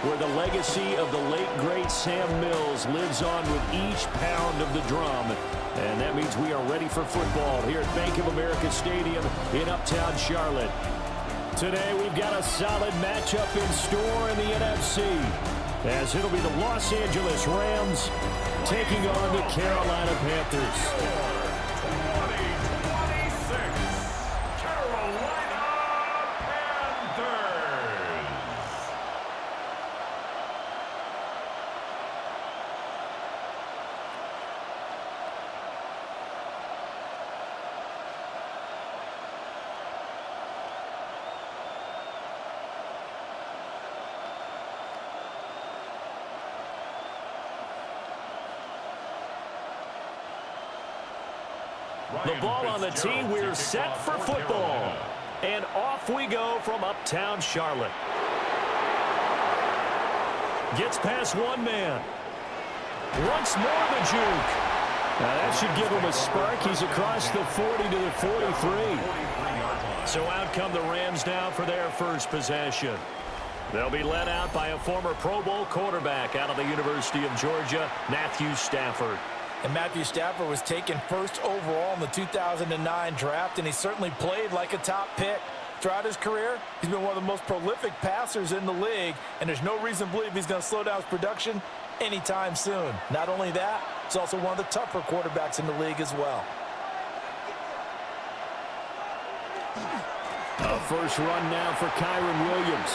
where the legacy of the late, great Sam Mills lives on with each pound of the drum. And that means we are ready for football here at Bank of America Stadium in Uptown Charlotte. Today, we've got a solid matchup in store in the NFC, as it'll be the Los Angeles Rams taking on the Carolina Panthers. The ball on the tee. We're set for football. And off we go from Uptown Charlotte. Gets past one man. Once more the juke. Now that should give him a spark. He's across the 40 to the 43. So out come the Rams now for their first possession. They'll be led out by a former Pro Bowl quarterback out of the University of Georgia, Matthew Stafford. And Matthew Stafford was taken first overall in the 2009 draft, and he certainly played like a top pick. Throughout his career, he's been one of the most prolific passers in the league, and there's no reason to believe he's going to slow down his production anytime soon. Not only that, he's also one of the tougher quarterbacks in the league as well. A first run now for Kyron Williams.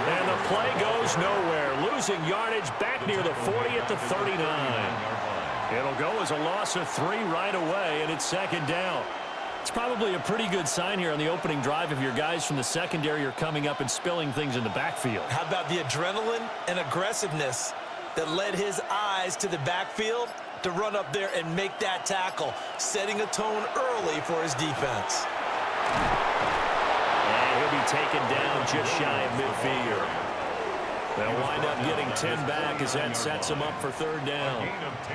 And the play goes nowhere. Losing yardage back near the 40 at the 39. It'll go as a loss of 3 right away, and it's second down. It's probably a pretty good sign here on the opening drive if your guys from the secondary are coming up and spilling things in the backfield. How about the adrenaline and aggressiveness that led his eyes to the backfield to run up there and make that tackle, setting a tone early for his defense. And he'll be taken down just shy of midfield. They'll wind up getting 10 back as that sets them up for third down.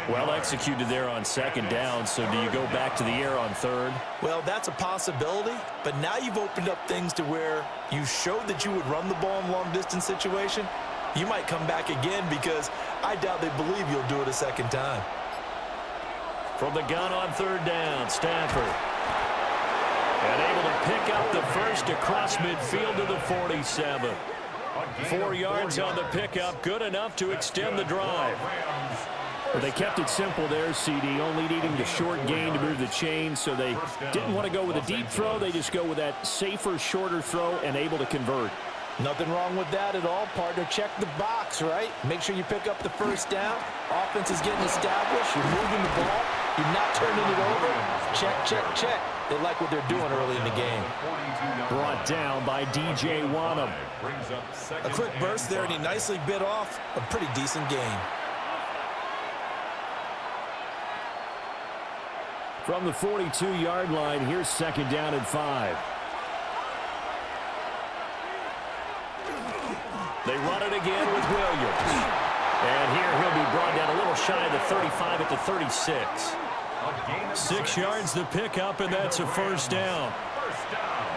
Well executed there on second down, so do you go back to the air on third? Well, that's a possibility, but now you've opened up things to where you showed that you would run the ball in long-distance situation. You might come back again because I doubt they believe you'll do it a second time. From the gun on third down, Stafford. And able to pick up the first across midfield to the 47. 4 yards on the pickup, good enough to extend the drive. Well, they kept it simple there, CD, only needing the short gain to move the chain, so they didn't want to go with a deep throw. They just go with that safer, shorter throw and able to convert. Nothing wrong with that at all, partner. Check the box, right? Make sure you pick up the first down. Offense is getting established. You're moving the ball. You're not turning it over. Check, check, check. They like what they're doing early in the game. Brought down by DJ Wanham. A quick burst there, and he nicely bit off a pretty decent gain. From the 42-yard line, here's second down and 5. They run it again with Williams. And here he'll be brought down a little shy of the 35 at the 36. 6 yards the pickup, and that's a first down.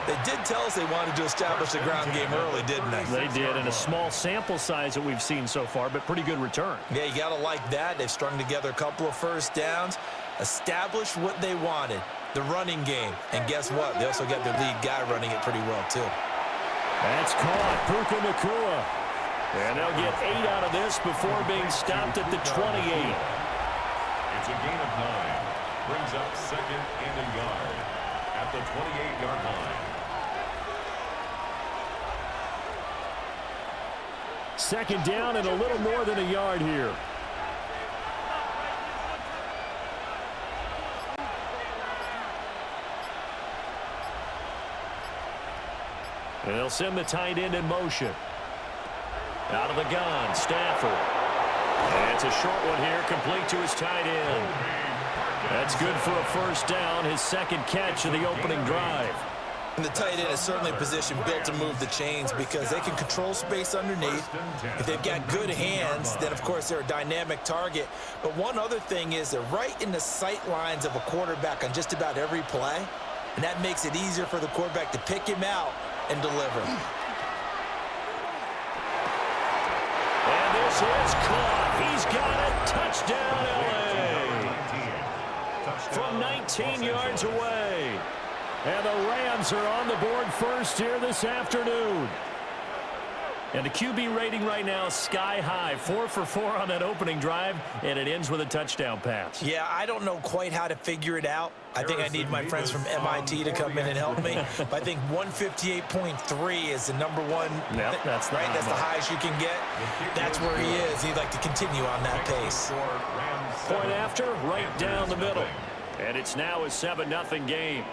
They did tell us they wanted to establish the ground game early, didn't they? They did, and a small sample size that we've seen so far, but pretty good return. Yeah, you got to like that. They've strung together a couple of first downs, established what they wanted, the running game. And guess what? They also got their lead guy running it pretty well, too. That's caught. Puka Nacua. And they'll get 8 out of this before being stopped at the 28. It's a gain of 9. Brings up second and a yard at the 28-yard line. Second down and a little more than a yard here. And they'll send the tight end in motion. Out of the gun, Stafford. And it's a short one here, complete to his tight end. That's good for a first down, his second catch of the opening drive. And the tight end is certainly a position built to move the chains because they can control space underneath. If they've got good hands, then, of course, they're a dynamic target. But one other thing is they're right in the sight lines of a quarterback on just about every play, and that makes it easier for the quarterback to pick him out and deliver. is caught. He's got it. Touchdown, LA. From 19 yards away. And the Rams are on the board first here this afternoon. And the QB rating right now is sky high. 4 for 4 on that opening drive, and it ends with a touchdown pass. Yeah, I don't know quite how to figure it out. I think I need my friends from MIT to come in and help me. But I think 158.3 is the number one. Yep, that's right. That's the highest you can get. That's where he is. He'd like to continue on that pace. Point after, right down the middle. And it's now a 7-0 game.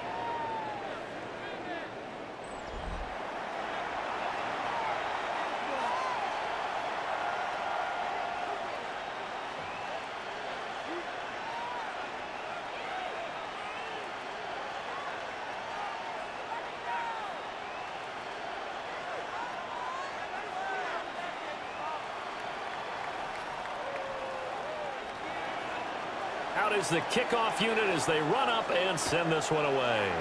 Out is the kickoff unit as they run up and send this one away.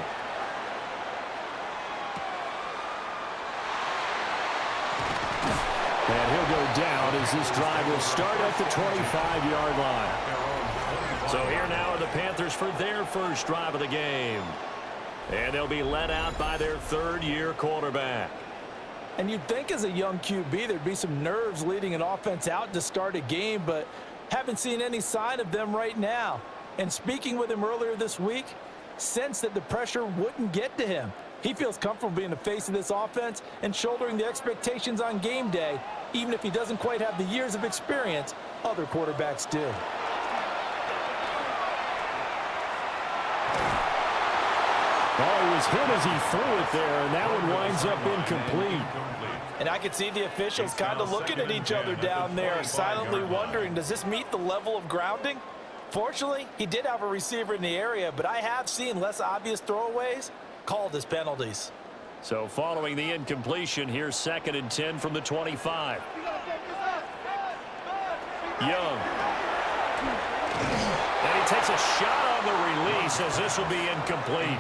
And he'll go down as this drive will start at the 25-yard line. So here now are the Panthers for their first drive of the game. And they'll be led out by their third-year quarterback. And you'd think as a young QB there'd be some nerves leading an offense out to start a game, but haven't seen any sign of them right now. And speaking with him earlier this week, sensed that the pressure wouldn't get to him. He feels comfortable being the face of this offense and shouldering the expectations on game day, even if he doesn't quite have the years of experience other quarterbacks do. Oh, he was hit as he threw it there, and that one winds up incomplete. And I could see the officials kind of looking at each other down there, silently wondering, does this meet the level of grounding? Fortunately, he did have a receiver in the area, but I have seen less obvious throwaways called as penalties. So following the incompletion, here's 2nd and 10 from the 25. Young. And he takes a shot on the release as this will be incomplete.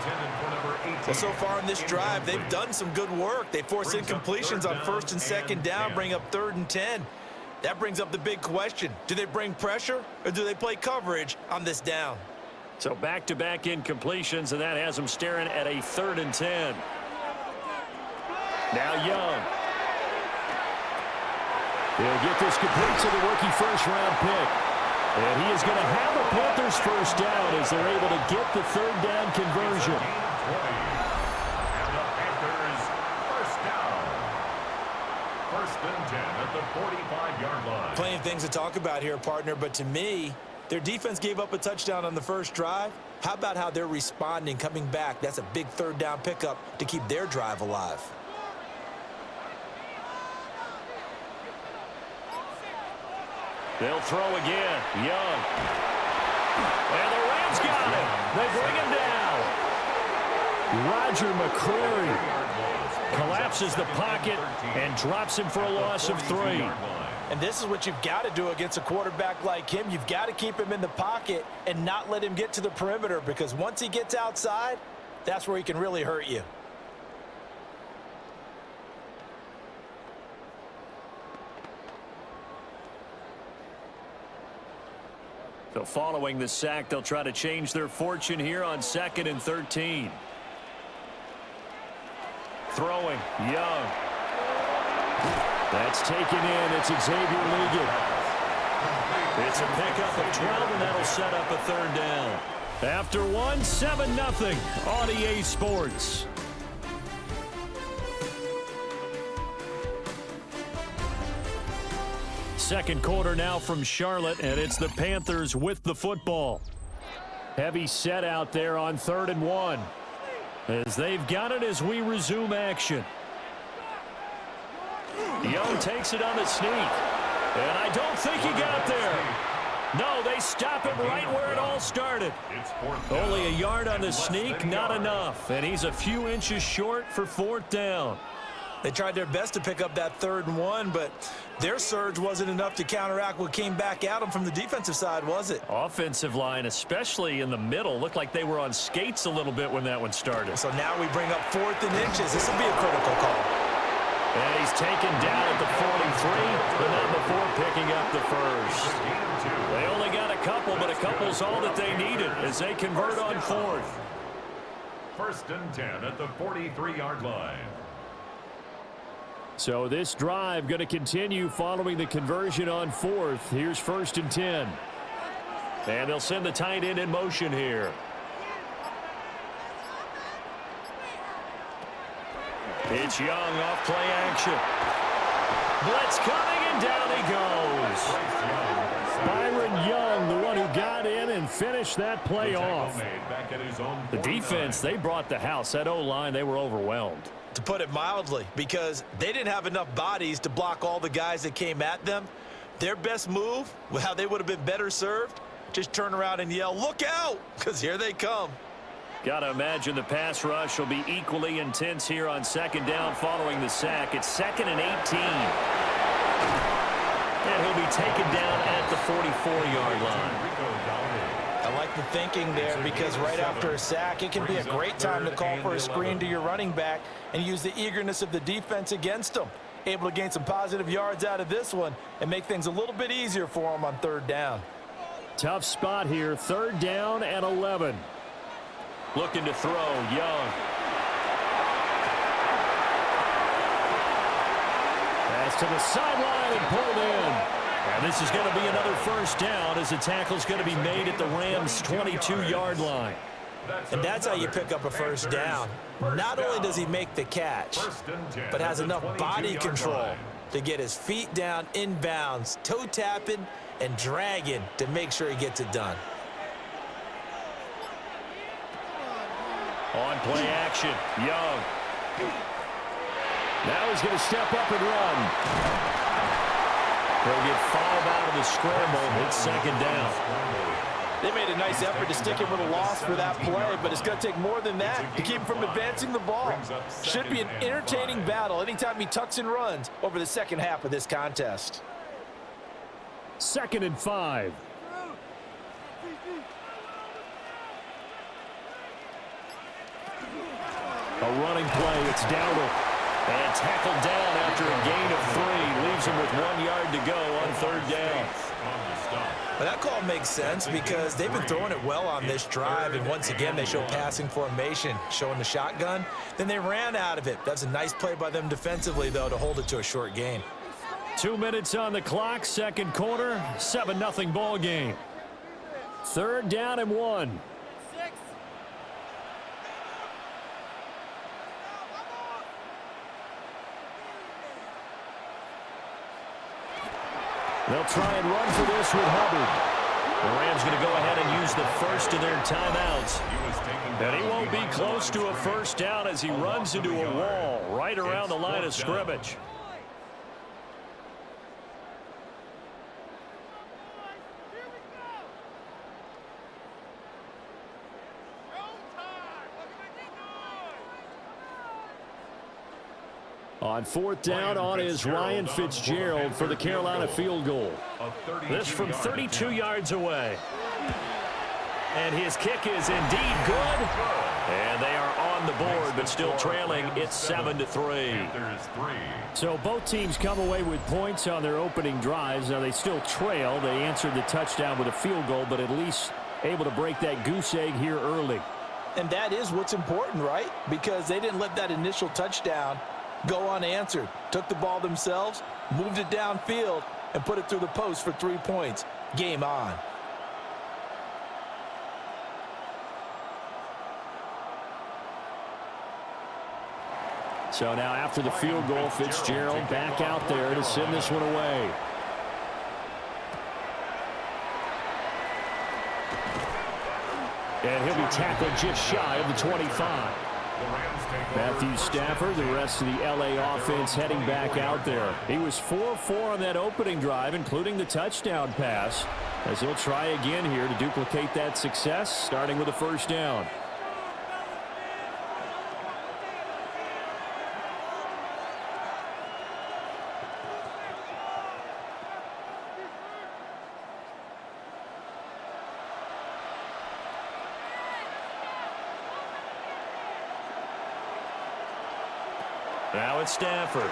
Well, so far in this drive, they've done some good work. They force incompletions on 1st and 2nd down, bring up 3rd and 10. That brings up the big question. Do they bring pressure or do they play coverage on this down? So back-to-back incompletions, and that has them staring at a 3rd and 10. Now Young. He'll get this complete to the rookie first-round pick. And he is going to have the Panthers first down as they're able to get the 3rd down conversion. And the Panthers first down. 1st and 10 at the 45-yard line. Plenty of things to talk about here, partner, but to me, their defense gave up a touchdown on the first drive. How about how they're responding, coming back? That's a big 3rd down pickup to keep their drive alive. They'll throw again. Young. And the Rams got it. They bring him down. Roger McCreary collapses the pocket and drops him for a loss of 3. And this is what you've got to do against a quarterback like him. You've got to keep him in the pocket and not let him get to the perimeter, because once he gets outside, that's where he can really hurt you. So following the sack, they'll try to change their fortune here on 2nd and 13. Throwing, Young. That's taken in. It's Xavier Liggett. It's a pickup of 12, and that'll set up a 3rd down. After 1, 7-0 on EA Sports. Second quarter now from Charlotte, and it's the Panthers with the football. Heavy set out there on 3rd and 1. As they've got it as we resume action. Young takes it on the sneak. And I don't think he got there. No, they stop him right where it all started. Only a yard on the sneak, not enough. And he's a few inches short for 4th down. They tried their best to pick up that 3rd and 1, but their surge wasn't enough to counteract what came back at them from the defensive side, was it? Offensive line, especially in the middle, looked like they were on skates a little bit when that one started. So now we bring up 4th and inches. This will be a critical call. And he's taken down at the 43, the number 4 pick picking up the first. They only got a couple, but a couple's all that they needed as they convert on fourth. 1st and 10 at the 43-yard line. So this drive going to continue following the conversion on fourth. Here's 1st and 10. And they'll send the tight end in motion here. It's Young off play action. Blitz coming, and down he goes. Byron Young, the one who got in and finished that play off. The defense, they brought the house. That O-line, they were overwhelmed. To put it mildly, because they didn't have enough bodies to block all the guys that came at them. Their best move, how they would have been better served, just turn around and yell, "Look out!" because here they come. Got to imagine the pass rush will be equally intense here on 2nd down following the sack. It's 2nd and 18. And he'll be taken down at the 44-yard line. I like the thinking there because right after a sack, it can be a great time to call for a screen to your running back and use the eagerness of the defense against them. Able to gain some positive yards out of this one and make things a little bit easier for them on 3rd down. Tough spot here, 3rd down and 11. Looking to throw, Young. Pass to the sideline and pulled in. And this is going to be another 1st down as the tackle's going to be made at the Rams' 22-yard line. And that's how you pick up a 1st down. Not only does he make the catch, but has enough body control to get his feet down inbounds, toe tapping and dragging to make sure he gets it done. On play action, Young. Now he's going to step up and run. He'll get 5 out of the scramble. It's 2nd down. They made a nice effort to stick him with a loss for that play, but it's going to take more than that to keep him from advancing the ball. Should be an entertaining battle anytime he tucks and runs over the second half of this contest. 2nd and 5. A running play. It's Dowdle. And tackled down after a gain of 3. Leaves him with 1 yard to go on 3rd down. Well, that call makes sense because they've been throwing it well on this drive, and once again they show passing formation, showing the shotgun. Then they ran out of it. That's a nice play by them defensively, though, to hold it to a short gain. 2 minutes on the clock, 2nd quarter, 7-0 ball game. 3rd down and 1. They'll try and run for this with Hubbard. The Rams going to go ahead and use the first of their timeouts. And he won't be close to a 1st down as he runs into a wall right around the line of scrimmage. On 4th down on is Ryan Fitzgerald for the Carolina field goal. This from 32 yards away. And his kick is indeed good. And they are on the board, but still trailing. It's 7-3. So both teams come away with points on their opening drives. Now they still trail. They answered the touchdown with a field goal, but at least able to break that goose egg here early. And that is what's important, right? Because they didn't let that initial touchdown go unanswered. Took the ball themselves, moved it downfield, and put it through the post for 3 points. Game on. So now after the field goal, Fitzgerald back out there to send this one away. And he'll be tackled just shy of the 25. Matthew Stafford, the rest of the LA offense heading back out there. He was 4-4 on that opening drive, including the touchdown pass, as he'll try again here to duplicate that success, starting with a 1st down. Now it's Stafford.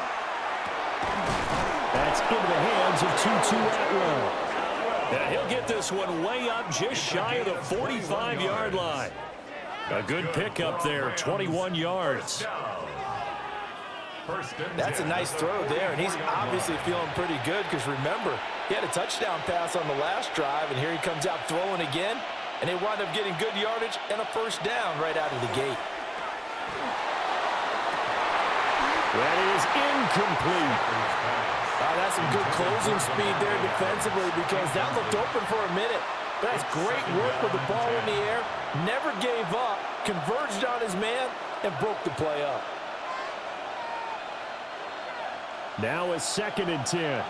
And That's into the hands of Tutu Atwell. And he'll get this one way up just shy of the 45-yard line. A good pickup there, 21 yards. That's a nice throw there, and he's obviously feeling pretty good because, remember, he had a touchdown pass on the last drive, and here he comes out throwing again, and they wind up getting good yardage and a first down right out of the gate. That is incomplete. That's some good closing speed there defensively because that looked open for a minute. That's great work with the ball in the air. Never gave up, converged on his man, and broke the play up. Now a 2nd and 10.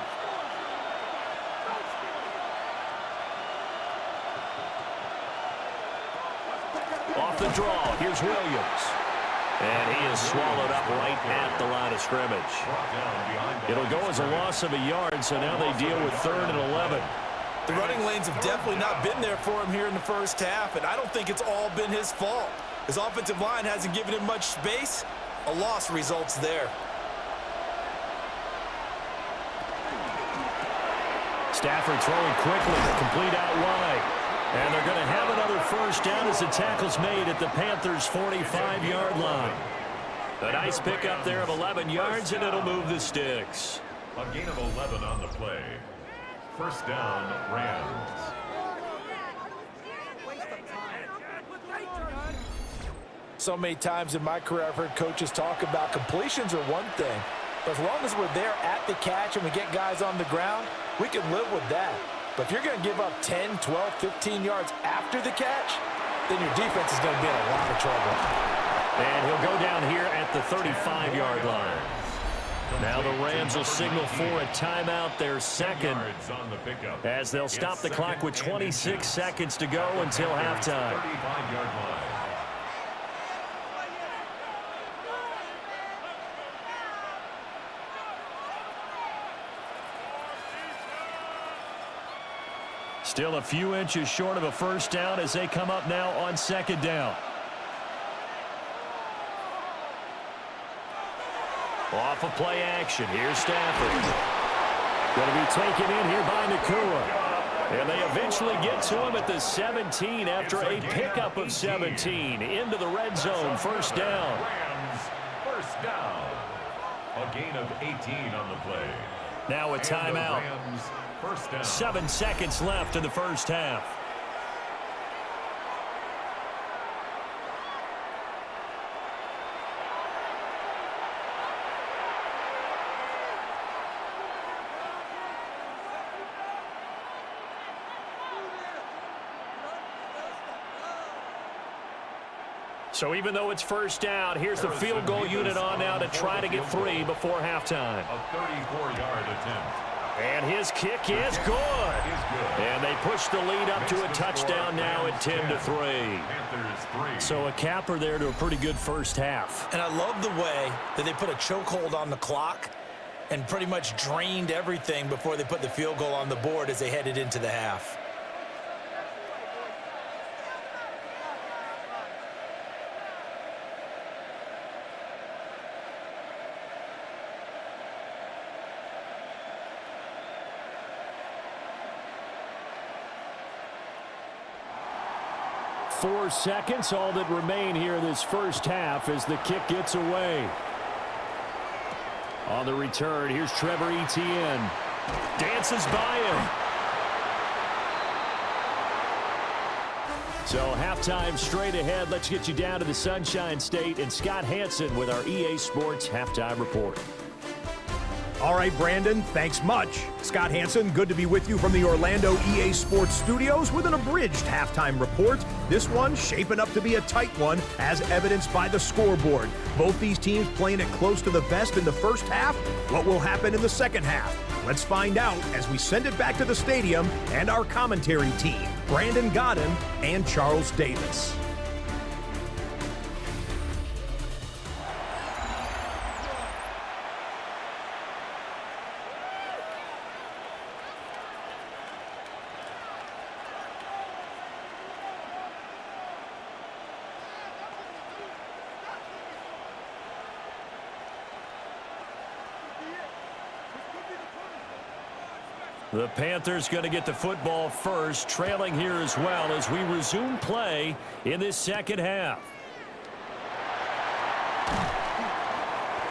Off the draw, here's Williams. And he is swallowed up right at the line of scrimmage. It'll go as a loss of a yard, so now they deal with 3rd and 11. The running lanes have definitely not been there for him here in the first half, and I don't think it's all been his fault. His offensive line hasn't given him much space. A loss results there. Stafford throwing quickly, complete out wide. And they're going to have another first down as the tackle's made at the Panthers' 45-yard line. A nice pickup there of 11 yards, and it'll move the sticks. A gain of 11 on the play. First down, Rams. So many times in my career I've heard coaches talk about completions are one thing, but as long as we're there at the catch and we get guys on the ground, we can live with that. But if you're going to give up 10, 12, 15 yards after the catch, then your defense is going to be in a lot of trouble. And he'll go down here at the 35-yard line. Now the Rams will signal for a timeout, their second, as they'll stop the clock with 26 seconds to go until halftime. 35-yard line. Still a few inches short of a first down as they come up now on 2nd down. Off of play action. Here's Stafford. Going to be taken in here by Nakua. And they eventually get to him at the 17 after a pickup of 17. Into the red zone. First down. Rams, first down. A gain of 18 on the play. Now a timeout. Rams, first down. 7 seconds left in the first half. So even though it's first down, here's the field goal unit on now to try to get 3 before halftime. A 34-yard attempt. And his kick is good. And they push the lead up to a touchdown now at 10-3. So a capper there to a pretty good first half. And I love the way that they put a chokehold on the clock and pretty much drained everything before they put the field goal on the board as they headed into the half. Four seconds, all that remain here this first half as the kick gets away. On the return, here's Trevor Etienne. Dances by him. So halftime straight ahead. Let's get you down to the Sunshine State and Scott Hansen with our EA Sports Halftime Report. All right, Brandon, thanks much. Scott Hansen, good to be with you from the Orlando EA Sports Studios with an abridged halftime report. This one shaping up to be a tight one, as evidenced by the scoreboard. Both these teams playing it close to the vest in the first half. What will happen in the second half? Let's find out as we send it back to the stadium and our commentary team, Brandon Godden and Charles Davis. The Panthers going to get the football first, trailing here as well as we resume play in this second half.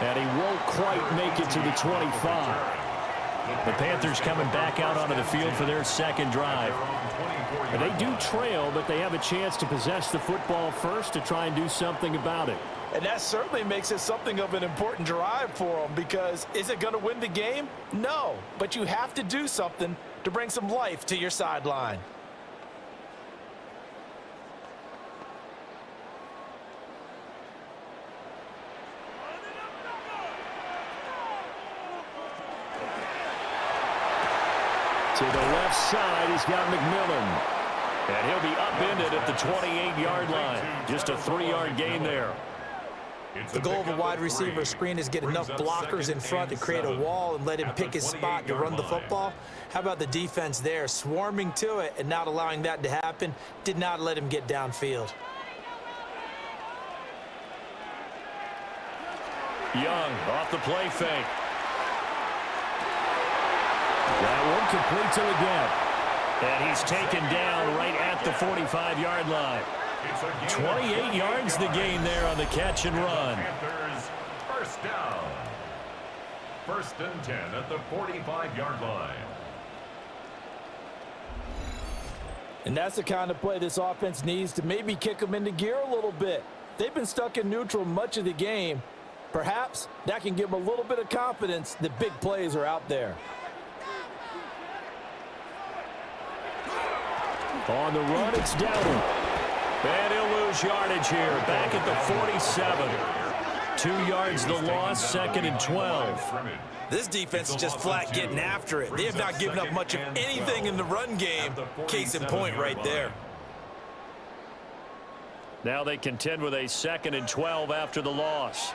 And he won't quite make it to the 25. The Panthers coming back out onto the field for their second drive. And they do trail, but they have a chance to possess the football first to try and do something about it. And that certainly makes it something of an important drive for them, because is it going to win the game? No, but you have to do something to bring some life to your sideline. To the left side, he's got McMillan. And he'll be upended at the 28-yard line. Just a 3-yard gain there. The goal of a wide receiver screen is get enough blockers in front to create a wall and let him pick his spot to run the football. How about the defense there, swarming to it and not allowing that to happen? Did not let him get downfield. Young off the play fake. That one complete to the gap. And he's taken down right at the 45-yard line. 28 yards the gain there on the catch and run. Panthers first down. 1st and 10 at the 45-yard line. And that's the kind of play this offense needs to maybe kick them into gear a little bit. They've been stuck in neutral much of the game. Perhaps that can give them a little bit of confidence that big plays are out there. On the run, it's down. And he'll lose yardage here. Back at the 47. 2 yards the loss, 2nd and 12. This defense is just flat getting after it. They have not given up much of anything in the run game. Case in point right there. Now they contend with a 2nd and 12 after the loss.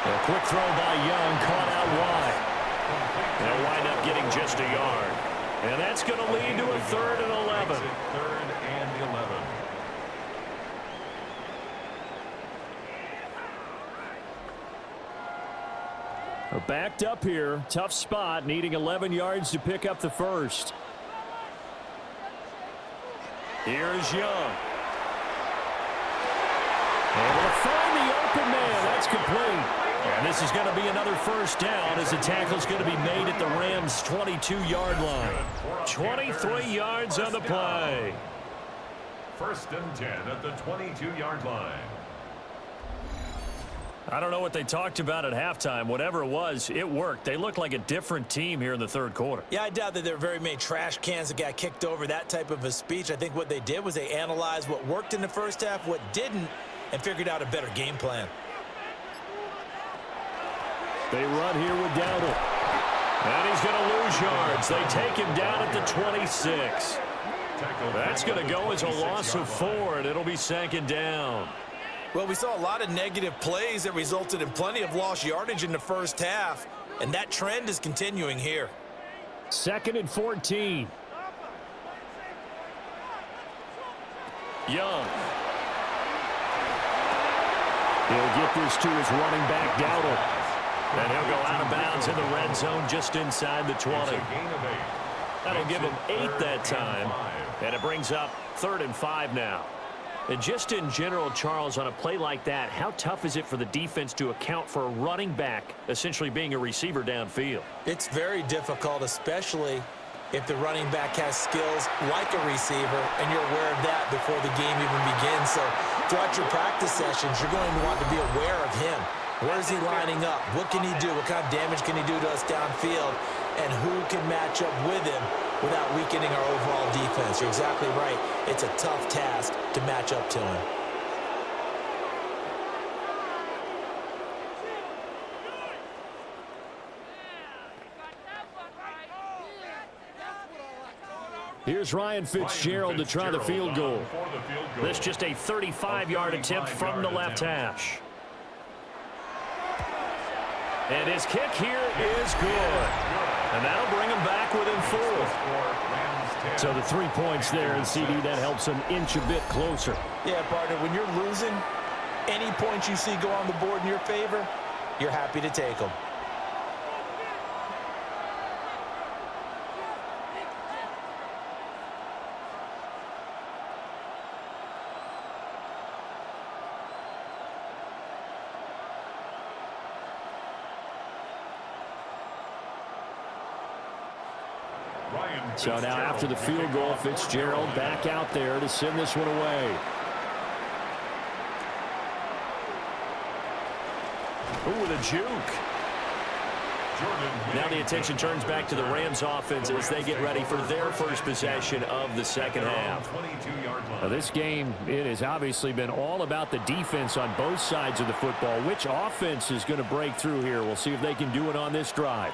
A quick throw by Young, caught out wide. They'll wind up getting just a yard. And that's going to lead to a 3rd and 11. 3rd and 11. We're backed up here. Tough spot, needing 11 yards to pick up the first. Here's Young. Able to find the open man. That's complete. And this is going to be another first down as the tackle's going to be made at the Rams' 22-yard line. 23 yards on the play. 1st and 10 at the 22-yard line. I don't know what they talked about at halftime. Whatever it was, it worked. They looked like a different team here in the 3rd quarter. Yeah, I doubt that there were very many trash cans that got kicked over, that type of a speech. I think what they did was they analyzed what worked in the first half, what didn't, and figured out a better game plan. They run here with Dowdle. And he's going to lose yards. They take him down at the 26. That's going to go as a loss of 4, and it'll be 2nd down. Well, we saw a lot of negative plays that resulted in plenty of lost yardage in the first half, and that trend is continuing here. 2nd and 14. Young. He'll get this to his running back, Dowdle. And he'll go out of bounds in the red zone just inside the 20. That'll give him 8 that time. And it brings up 3rd and 5 now. And just in general, Charles, on a play like that, how tough is it for the defense to account for a running back essentially being a receiver downfield? It's very difficult, especially if the running back has skills like a receiver, and you're aware of that before the game even begins. So throughout your practice sessions, you're going to want to be aware of him. Where is he lining up? What can he do? What kind of damage can he do to us downfield? And who can match up with him without weakening our overall defense? You're exactly right. It's a tough task to match up to him. Here's Ryan Fitzgerald to try the field goal. This just a 35-yard attempt from the left hash. And his kick here is good. And that'll bring him back within 4. So the 3 points there, and CD, that helps him inch a bit closer. Yeah, partner, when you're losing, Any points you see go on the board in your favor, you're happy to take them. So now after the field goal, Fitzgerald back out there to send this one away. Ooh, with a juke. Now the attention turns back to the Rams offense as they get ready for their first possession of the second half. Now this game, it has obviously been all about the defense on both sides of the football. Which offense is going to break through here? We'll see if they can do it on this drive.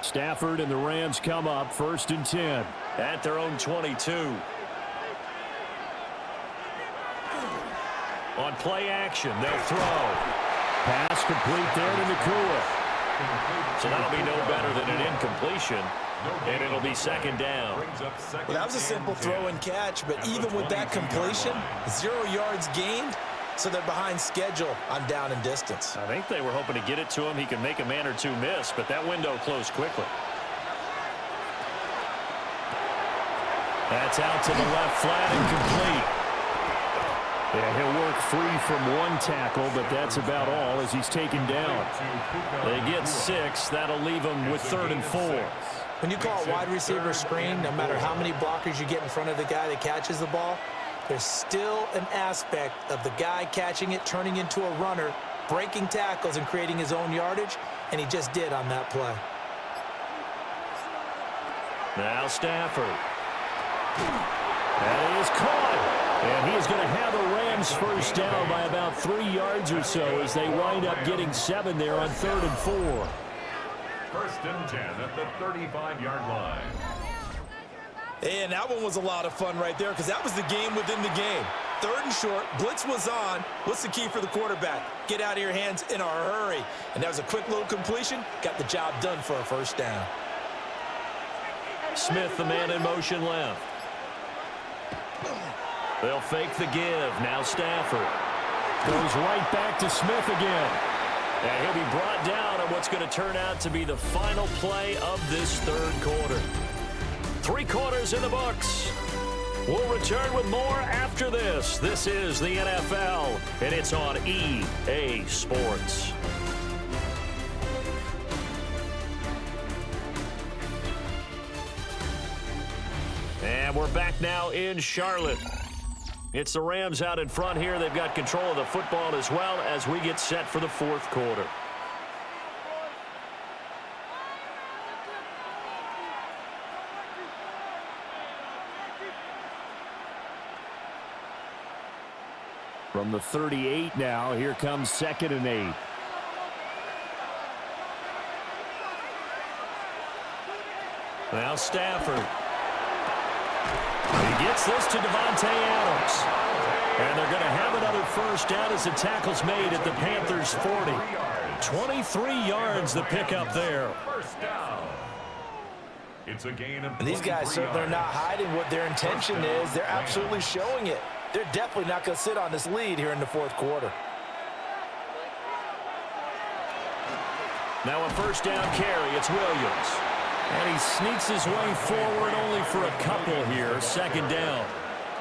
Stafford and the Rams come up 1st and 10. At their own 22. On play action, they'll throw. Pass complete there to Nakua. So that'll be no better than an incompletion. And it'll be second down. Well, that was a simple throw and catch, but even with that completion, 0 yards gained, so they're behind schedule on down and distance. I think they were hoping to get it to him. He can make a man or two miss, but that window closed quickly. That's out to the left, flat and complete. Yeah, he'll work free from one tackle, but that's about all as he's taken down. They get 6. That'll leave them with 3rd and 4. When you call a wide receiver screen, no matter how many blockers you get in front of the guy that catches the ball, there's still an aspect of the guy catching it, turning into a runner, breaking tackles and creating his own yardage, and he just did on that play. Now Stafford. That is caught. And he is going to have a Rams first down by about 3 yards or so as they wind up getting 7 there on 3rd and 4. 1st and 10 at the 35-yard line. And that one was a lot of fun right there because that was the game within the game. 3rd and short, blitz was on. What's the key for the quarterback? Get out of your hands in a hurry. And that was a quick little completion. Got the job done for a first down. Smith, the man in motion left. They'll fake the give. Now Stafford. Goes right back to Smith again. And he'll be brought down on what's going to turn out to be the final play of this 3rd quarter. 3 quarters in the books. We'll return with more after this. This is the NFL, and it's on EA Sports. And we're back now in Charlotte. It's the Rams out in front here. They've got control of the football as well as we get set for the 4th quarter. From the 38 now, here comes 2nd and 8. Now Stafford. He gets this to Devontae Adams. And they're going to have another first down as the tackle's made at the Panthers' 40. 23 yards the pickup there. First down. It's a gain of And these guys certainly are not hiding what their intention is. They're absolutely showing it. They're definitely not going to sit on this lead here in the 4th quarter. Now a first down carry. It's Williams. And he sneaks his way forward only for a couple here. 2nd down.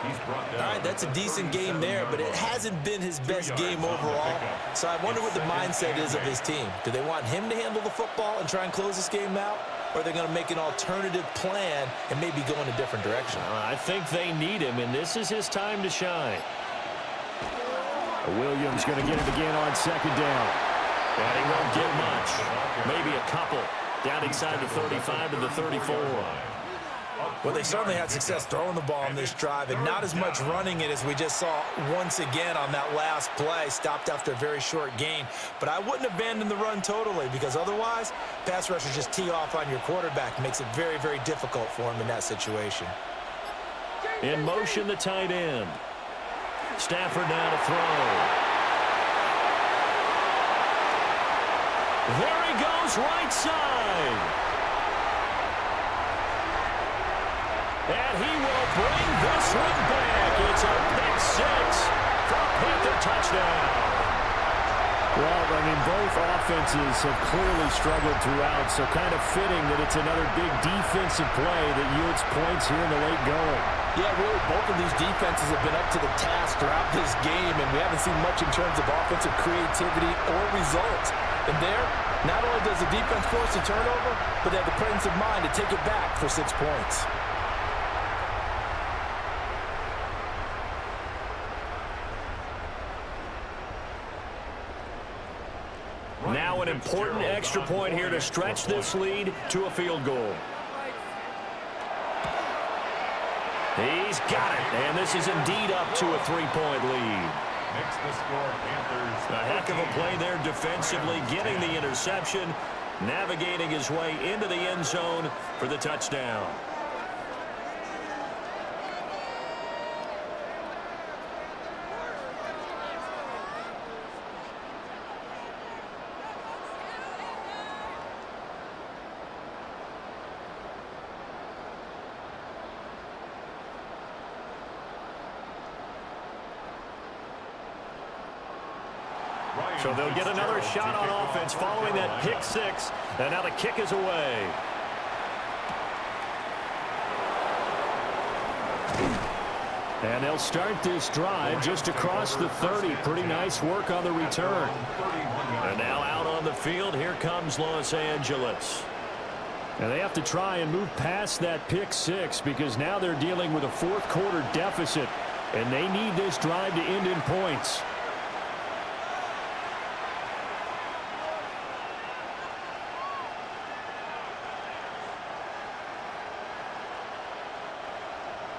All right, that's a decent game there, but it hasn't been his best game overall. So I wonder what the mindset is of his team. Do they want him to handle the football and try and close this game out? Or are they going to make an alternative plan and maybe go in a different direction? I think they need him, and this is his time to shine. Williams going to get it again on 2nd down. And he won't get much. Maybe a couple. Down inside the 35 to the 34. Well, they certainly had success throwing the ball on this drive and not as much running it as we just saw once again on that last play. Stopped after a very short gain. But I wouldn't abandon the run totally because otherwise, pass rushers just tee off on your quarterback. Makes it very, very difficult for him in that situation. In motion, the tight end. Stafford now to throw. There he goes, right side. And he will bring this one back. It's a pick six for a Panther touchdown. Well, I mean, both offenses have clearly struggled throughout, so kind of fitting that it's another big defensive play that yields points here in the late going. Yeah, really, both of these defenses have been up to the task throughout this game, and we haven't seen much in terms of offensive creativity or results. And there, not only does the defense force a turnover, but they have the presence of mind to take it back for 6 points. Now an important extra point here to stretch this lead to a field goal. He's got it, and this is indeed up to a 3-point lead. Makes the score Panthers. A heck of a play there defensively, getting the interception, navigating his way into the end zone for the touchdown. So they'll get another shot on offense following that pick six. And now the kick is away. And they'll start this drive just across the 30. Pretty nice work on the return. And now out on the field, here comes Los Angeles. And they have to try and move past that pick six because now they're dealing with a fourth quarter deficit. And they need this drive to end in points.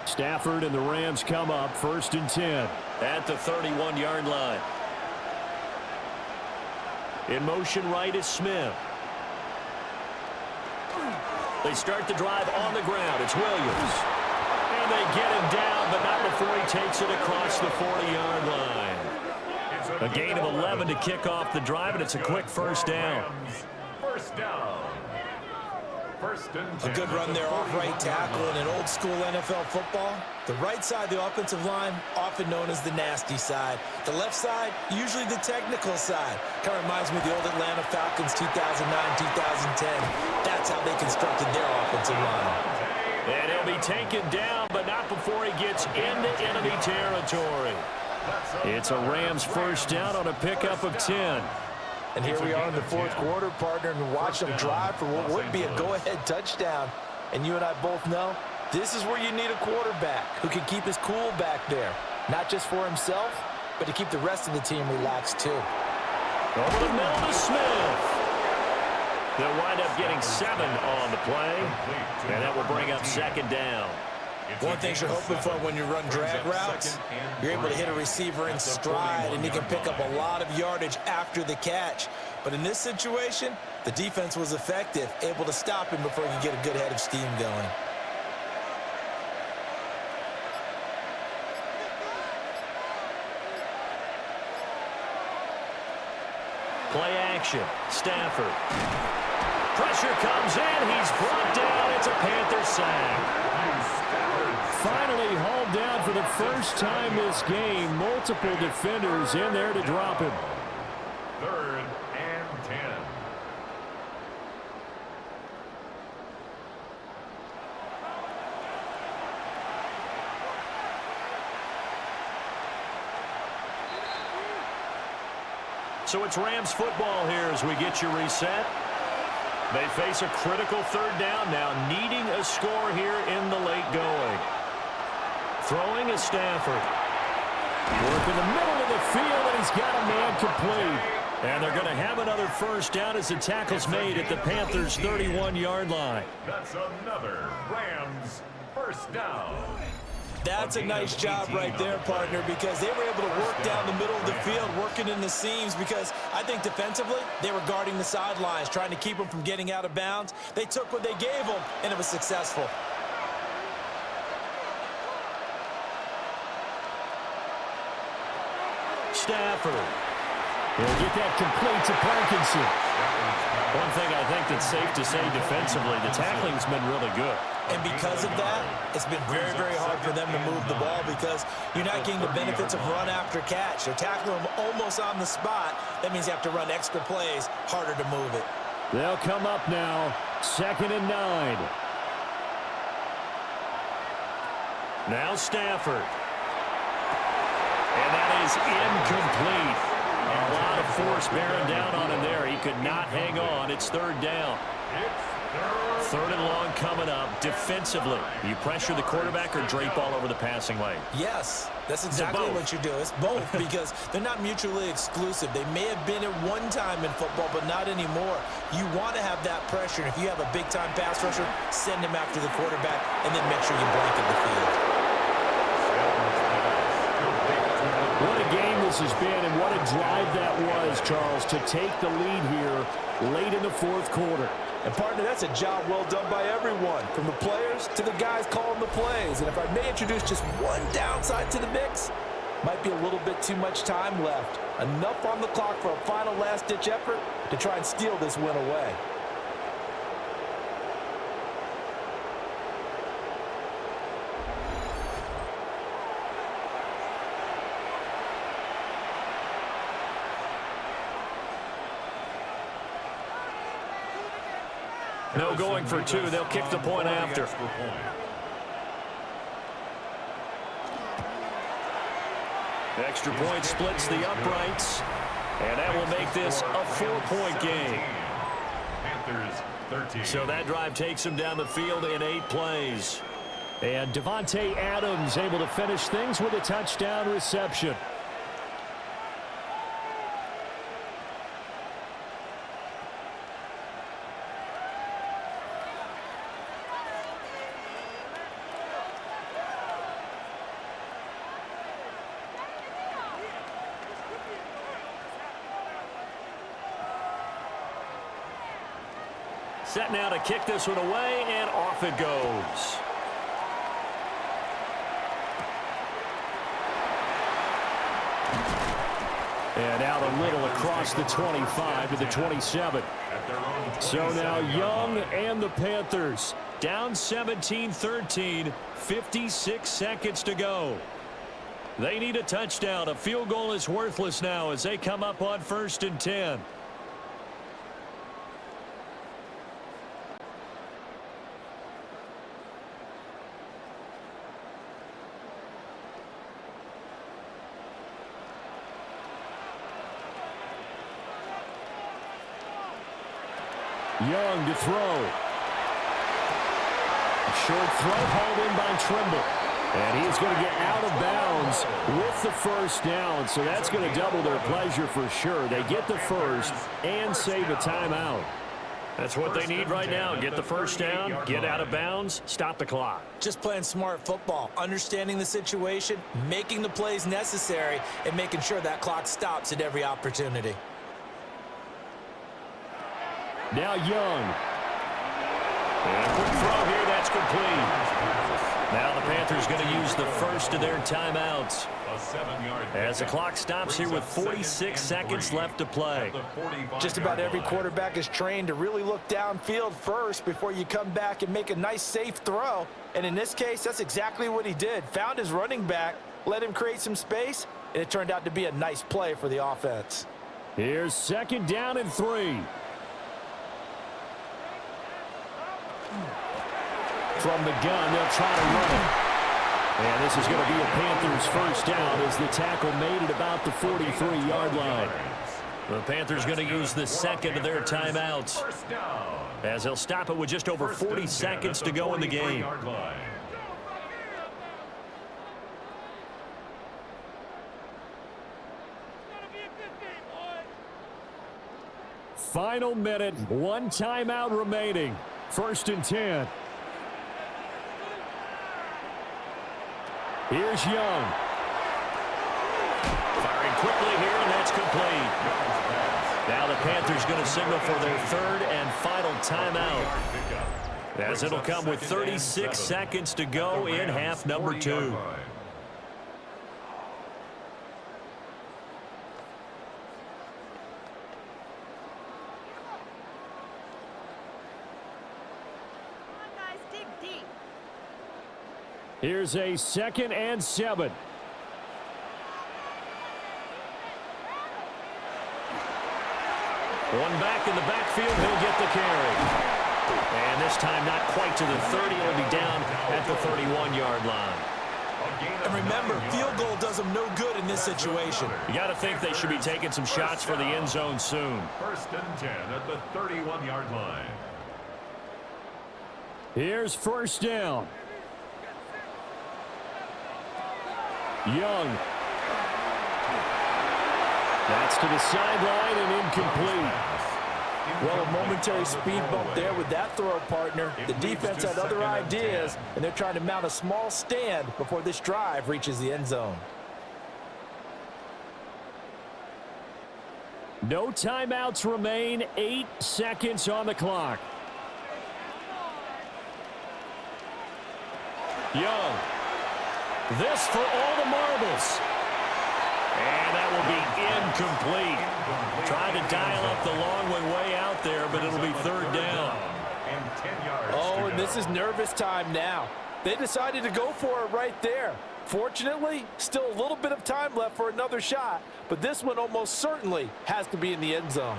Stafford and the Rams come up 1st and 10 at the 31-yard line. In motion right is Smith. They start the drive on the ground. It's Williams. And they get him down, but not before he takes it across the 40-yard line. A gain of 11 to kick off the drive, and it's a quick first down. First down. A good run there off right tackle in an old-school NFL football. The right side, the offensive line, often known as the nasty side. The left side, usually the technical side. Kind of reminds me of the old Atlanta Falcons 2009-2010. That's how they constructed their offensive line. And he'll be taken down, but not before he gets into enemy territory. It's a Rams first down on a pickup of 10. And here we are in the fourth quarter, partner, and watch them drive for what would be a go-ahead touchdown. And you and I both know this is where you need a quarterback who can keep his cool back there. Not just for himself, but to keep the rest of the team relaxed too. Over the middle to Smith. They'll wind up getting 7 on the play. And that will bring up 2nd down. One thing you're hoping for when you run drag routes, you're able to hit a receiver in stride, and you can pick up a lot of yardage after the catch. But in this situation, the defense was effective, able to stop him before he could get a good head of steam going. Play action. Stafford. Pressure comes in. He's brought down. It's a Panther sack. Finally hauled down for the first time this game. Multiple defenders in there to drop him. 3rd and 10. So it's Rams football here as we get you reset. They face a critical 3rd down now, needing a score here in the late going. Throwing is Stafford. Work in the middle of the field, and he's got a man complete. And they're going to have another first down as the tackle's made at the Panthers' 31-yard line. That's another Rams first down. That's a nice job right there, partner, because they were able to work down the middle of the field, working in the seams, because I think defensively, they were guarding the sidelines, trying to keep them from getting out of bounds. They took what they gave them, and it was successful. Stafford. He'll get that complete to Parkinson. One thing I think that's safe to say defensively, the tackling's been really good. And because of that, it's been very, very hard for them to move the ball because you're not getting the benefits of run after catch. They're tackling them almost on the spot. That means you have to run extra plays, harder to move it. They'll come up now, 2nd and 9. Now Stafford. And that is incomplete. A lot of force bearing down on him there. He could not hang on. It's 3rd down. 3rd and long coming up. Defensively, you pressure the quarterback or drape all over the passing lane? Yes, that's exactly what you do. It's both because they're not mutually exclusive. They may have been at one time in football, but not anymore. You want to have that pressure. And if you have a big-time pass rusher, send him after the quarterback and then make sure you blanket the field. What a game this has been, and what a drive that was, Charles, to take the lead here late in the 4th quarter. And, partner, that's a job well done by everyone, from the players to the guys calling the plays. And if I may introduce just one downside to the mix, might be a little bit too much time left. Enough on the clock for a final last-ditch effort to try and steal this win away. No going for 2. They'll kick the point after. Extra point splits the uprights. And that will make this a 4-point game. Panthers 13. So that drive takes them down the field in 8 plays. And Devontae Adams able to finish things with a touchdown reception. Set now to kick this one away, and off it goes. And out a little across the 25 to the 27. So now Young and the Panthers Down 17-13, 56 seconds to go. They need a touchdown. A field goal is worthless now as they come up on 1st and 10. Young to throw. Short throw hauled in by Trimble. And he's going to get out of bounds with the 1st down. So that's going to double their pleasure for sure. They get the 1st and save a timeout. That's what they need right now. Get the 1st down, get out of bounds, stop the clock. Just playing smart football, understanding the situation, making the plays necessary, and making sure that clock stops at every opportunity. Now Young. And quick throw here, that's complete. Now the Panthers going to use the 1st of their timeouts. As the clock stops here with 46 seconds left to play. Just about every quarterback is trained to really look downfield first before you come back and make a nice, safe throw. And in this case, that's exactly what he did. Found his running back, let him create some space, and it turned out to be a nice play for the offense. Here's 2nd down and 3. From the gun, they'll try to run it. And this is going to be a Panthers 1st down as the tackle made it about the 43-yard line. The Panthers going to use the 2nd of their timeouts as they'll stop it with just over 40 seconds to go in the game. Final minute, 1 timeout remaining. 1st and 10. Here's Young. Firing quickly here, and that's complete. Now the Panthers going to signal for their 3rd and final timeout, as it'll come with 36 seconds to go in half number 2. Here's a 2nd and 7. One back in the backfield, he'll get the carry. And this time not quite to the 30, it'll be down at the 31-yard line. And remember, field goal does them no good in this situation. You got to think they should be taking some shots for the end zone soon. 1st and 10 at the 31-yard line. Here's 1st down. Young. That's to the sideline and incomplete. Well, a momentary speed bump there with that throw partner. The defense had other ideas, and they're trying to mount a small stand before this drive reaches the end zone. No timeouts remain. 8 seconds on the clock. Young. This for all the marbles. And that will be incomplete. Trying to dial up the long one way out there, but it'll be 3rd down. Oh, and this is nervous time now. They decided to go for it right there. Fortunately, still a little bit of time left for another shot, but this one almost certainly has to be in the end zone.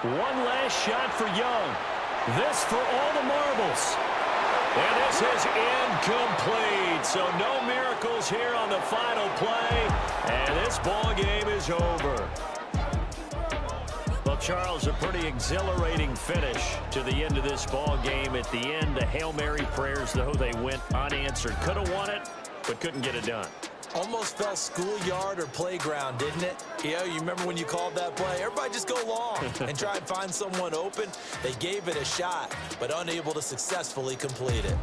One last shot for Young. This for all the marbles. And this is incomplete. So no miracles here on the final play. And this ball game is over. Well, Charles, a pretty exhilarating finish to the end of this ball game. At the end, the Hail Mary prayers, though they went unanswered. Could have won it, but couldn't get it done. Almost felt schoolyard or playground, didn't it? Yeah, you remember when you called that play? Everybody just go long and try and find someone open. They gave it a shot, but unable to successfully complete it.